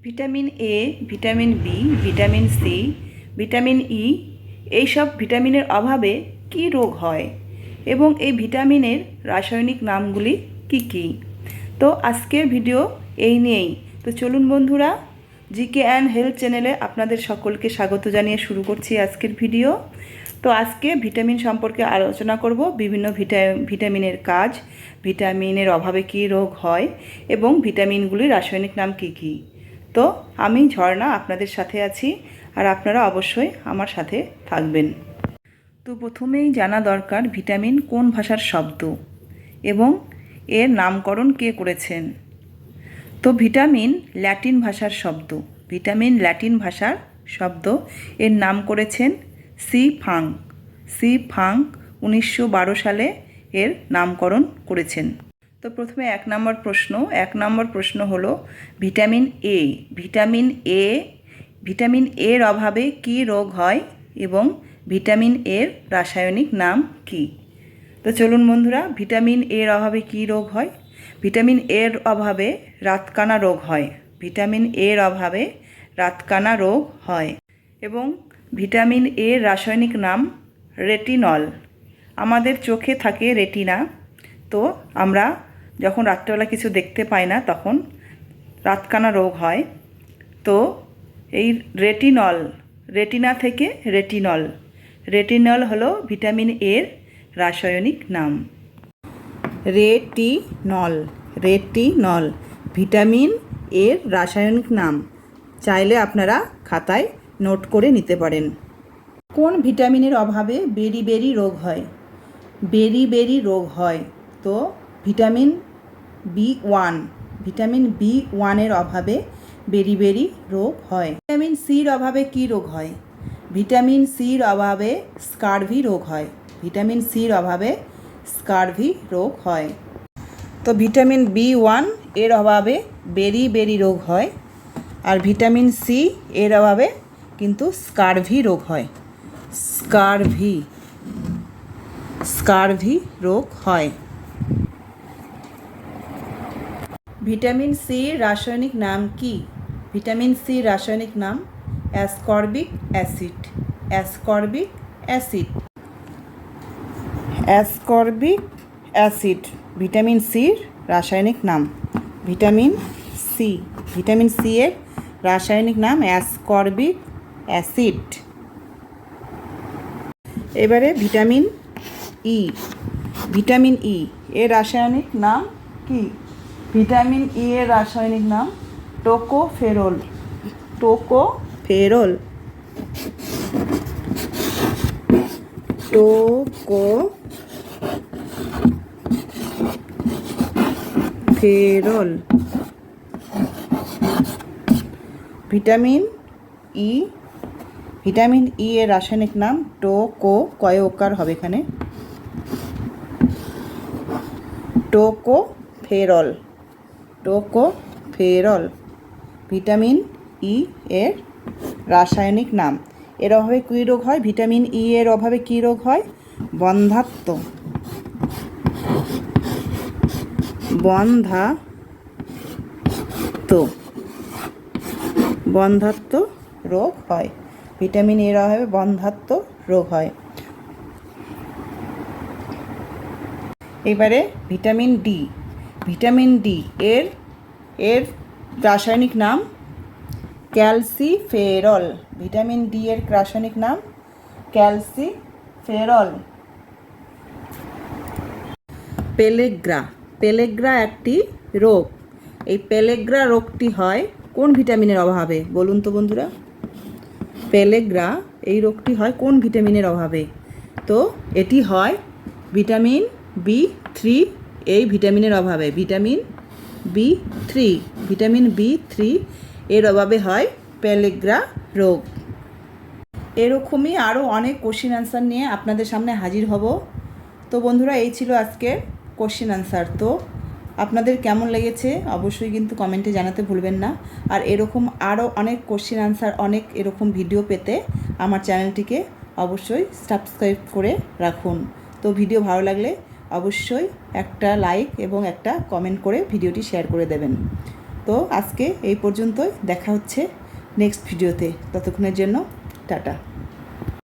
Vitamin A, vitamin B, vitamin C, vitamin E এইসব ভিটামিনের অভাবে কী রোগ হয় এবং এই ভিটামিনের রাসায়নিক নামগুলি কি কি। তো আজকের ভিডিও এই নিয়েই। তো চলুন বন্ধুরা, জিকে অ্যান্ড হেলথ চ্যানেলে আপনাদের সকলকে স্বাগত জানিয়ে শুরু করছি আজকের ভিডিও। তো আজকে ভিটামিন সম্পর্কে আলোচনা করব, বিভিন্ন ভিটামিনের কাজ, ভিটামিনের অভাবে কী রোগ হয় এবং ভিটামিনগুলির রাসায়নিক নাম কি কি। তো আমি ঝর্ণা আপনাদের সাথে আছি, আর আপনারা অবশ্যই আমার সাথে থাকবেন। তো প্রথমেই জানা দরকার ভিটামিন কোন ভাষার শব্দ এবং এর নামকরণ কে করেছেন। তো ভিটামিন ল্যাটিন ভাষার শব্দ, ভিটামিন ল্যাটিন ভাষার শব্দ। এর নাম করেছেন সি ফাং 1912 সালে এর নামকরণ করেছেন। তো প্রথমে এক নম্বর প্রশ্ন হলো ভিটামিন এ। ভিটামিন এর অভাবে কী রোগ হয় এবং ভিটামিন এর রাসায়নিক নাম কি। তো চলুন বন্ধুরা, ভিটামিন এর অভাবে কী রোগ হয়। ভিটামিন এর অভাবে রাতকানা রোগ হয়। ভিটামিন এর অভাবে রাতকানা রোগ হয় এবং ভিটামিন এর রাসায়নিক নাম রেটিনল। আমাদের চোখে থাকে রেটিনা, তো আমরা যখন রাত্রেবেলা কিছু দেখতে পাই না তখন রাতকানা রোগ হয়। তো এই রেটিনা থেকে রেটিনল হলো ভিটামিন এর রাসায়নিক নাম। রেটিনল ভিটামিন এর রাসায়নিক নাম। চাইলে আপনারা খাতায় নোট করে নিতে পারেন। কোন ভিটামিনের অভাবে বেরি রোগ হয়। বেরি রোগ হয় তো ভিটামিন বি ওয়ানের অভাবে বেরি রোগ হয়। ভিটামিন সির অভাবে কী রোগ হয়। ভিটামিন সির অভাবে স্কারভি রোগ হয়। ভিটামিন সির অভাবে স্কারভি রোগ হয়। তো ভিটামিন বি1 এর অভাবে বেরি রোগ হয়, আর ভিটামিন সি এর অভাবে কিন্তু স্কারভি রোগ হয়। স্কারভি রোগ হয়। ভিটামিন সির রাসায়নিক নাম কি। ভিটামিন সির রাসায়নিক নাম অ্যাসকর্বিক অ্যাসিড। ভিটামিন সির রাসায়নিক নাম। ভিটামিন সি এর রাসায়নিক নাম অ্যাসকর্বিক অ্যাসিড। এবারে ভিটামিন ই এর রাসায়নিক নাম কি। ভিটামিন ই এর রাসায়নিক নাম টোকোফেরল। ভিটামিন ই এর রাসায়নিক নাম কয়ওকার হবে এখানে, টোকোফেরল। ভিটামিন ই এর রাসায়নিক নাম। এর অভাবে কী রোগ হয়। ভিটামিন ই এর অভাবে কী রোগ হয়। বন্ধ্যাত্ব রোগ হয়। ভিটামিন এর অভাবে বন্ধ্যাত্ব রোগ হয়। এবারে ভিটামিন ডি এর রাসায়নিক নাম ক্যালসিফেরল। ভিটামিন ডি এর রাসায়নিক নাম ক্যালসিফেরল। পেলেগ্রা একটি রোগ। এই পেলেগ্রা রোগটি হয় কোন ভিটামিনের অভাবে বলুন তো বন্ধুরা। পেলেগ্রা এই রোগটি হয় কোন ভিটামিনের অভাবে। তো এটি হয় ভিটামিন বি3 এই ভিটামিনের অভাবে। ভিটামিন বি3 এর অভাবে হয় পেলেগ্রা রোগ। এরকমই আরও অনেক কোশ্চেন আনসার নিয়ে আপনাদের সামনে হাজির হব। তো বন্ধুরা, এই ছিল আজকের কোশ্চেন আনসার। তো আপনাদের কেমন লেগেছে অবশ্যই কিন্তু কমেন্টে জানাতে ভুলবেন না। আর এরকম আরও অনেক কোশ্চেন আনসার, অনেক এরকম ভিডিও পেতে আমার চ্যানেলটিকে অবশ্যই সাবস্ক্রাইব করে রাখুন। তো ভিডিও ভালো লাগলে অবশ্যই একটা লাইক এবং একটা কমেন্ট করে ভিডিওটি শেয়ার করে দেবেন। তো আজকে এই পর্যন্তই, দেখা হচ্ছে নেক্সট ভিডিওতে। ততক্ষণের জন্য টাটা।